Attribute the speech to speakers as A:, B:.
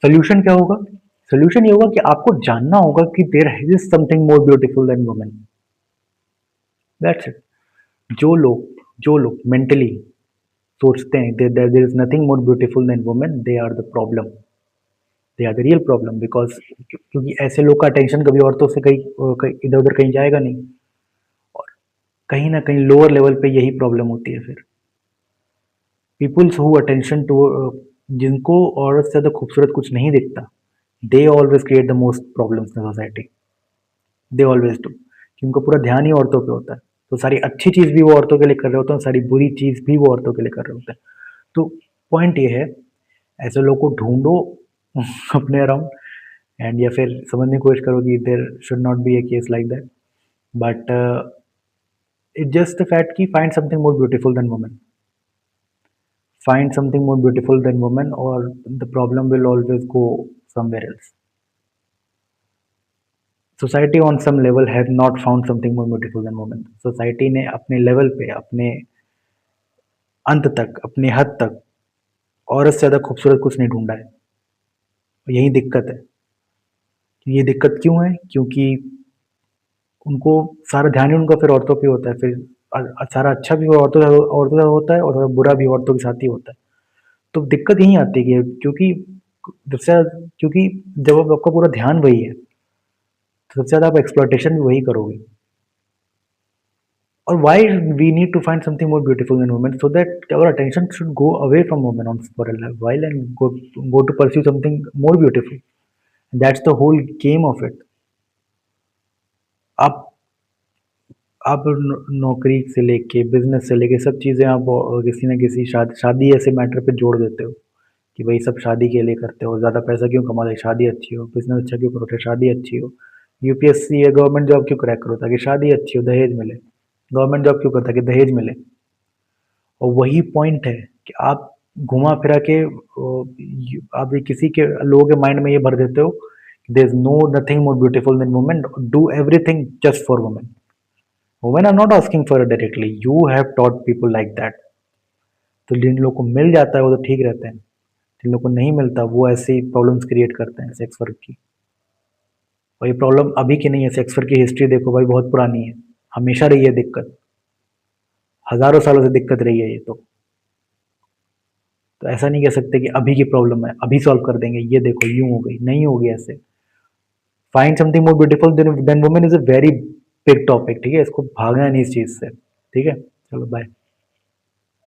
A: Solution क्या होगा? Solution ये होगा कि आपको जानना होगा कि there is something more beautiful than women. That's it. जो लोग मेंटली सोचते हैं there is nothing more beautiful than women, they are the problem, they are the real problem. Because क्योंकि ऐसे लोग का अटेंशन कभी औरतों से कहीं इधर उधर कहीं जाएगा नहीं, और कहीं ना कहीं लोअर लेवल पे यही प्रॉब्लम होती है फिर। पीपुल्स हु अटेंशन टू, जिनको औरत से ज़्यादा खूबसूरत कुछ नहीं दिखता, they always create the most problems in society. They always do, कि उनका पूरा ध्यान ही औरतों पे होता है। तो सारी अच्छी चीज़ भी वो औरतों के लिए कर रहे होते हैं, सारी बुरी चीज़ भी वो औरतों के लिए कर रहे होते हैं। तो पॉइंट ये है, ऐसे लोग को ढूंढो अपने अराउंड, एंड या फिर समझने की कोशिश करो कि there should not be a case like that. But it just the fact कि find something more beautiful than women, find something more beautiful than woman, or the problem will always go somewhere else. Society on some level has not found something more beautiful than woman. Society ने अपने level पे, अपने अंत तक, अपने हद तक औरत से ज़्यादा खूबसूरत कुछ नहीं ढूंढा है। यही दिक्कत है। ये दिक्कत क्यों है? क्योंकि उनको सारा ध्यान ही उनका फिर औरतों पे होता है। फिर सारा अच्छा भी औरतों का होता है, और सारा बुरा भी औरतों के साथ ही होता है। तो दिक्कत यहीं आती है कि क्योंकि जब आपका पूरा ध्यान वही है, तो सबसे ज़्यादा आप एक्सप्लॉयटेशन भी वही करोगे। और why we need to find something more beautiful than women, so that our attention should go away from women on for a while, and go to pursue something more beautiful. That's the whole game of it. आप आप नौकरी से लेके, business से लेके, सब चीज़ें आप किसी न किसी शादी ऐसे मैटर पे जोड़ देते हो कि भाई सब शादी के लिए करते हो। ज़्यादा पैसा क्यों कमा रहे? शादी अच्छी हो। बिजनेस अच्छा क्यों करो? शादी अच्छी हो। यूपीएससी या गवर्नमेंट जॉब क्यों क्रैक करो? ताकि शादी अच्छी हो, दहेज मिले। गवर्नमेंट जॉब क्यों करता? कि दहेज मिले। और वही पॉइंट है कि आप घुमा फिरा के आप ये किसी के लोगों के माइंड में ये भर देते हो, there is no nothing more beautiful than women, do everything just for women. Women are not asking for directly, you have taught people like that. तो जिन लोगों को मिल जाता है वो तो ठीक रहते हैं, जिन लोगों को नहीं मिलता वो ऐसे ही प्रॉब्लम्स क्रिएट करते हैं सेक्स वर्क की। और ये प्रॉब्लम अभी की नहीं है, सेक्स वर्क की हिस्ट्री देखो भाई, बहुत पुरानी है। हमेशा रही है दिक्कत, हजारों सालों से दिक्कत रही है ये तो ऐसा नहीं कह सकते कि अभी की प्रॉब्लम है अभी सॉल्व कर देंगे, ये देखो यूं हो गई, नहीं होगी ऐसे। Find something more beautiful than women is a very big topic, ठीक है? इसको भागना नहीं इस चीज से, ठीक है? चलो बाय।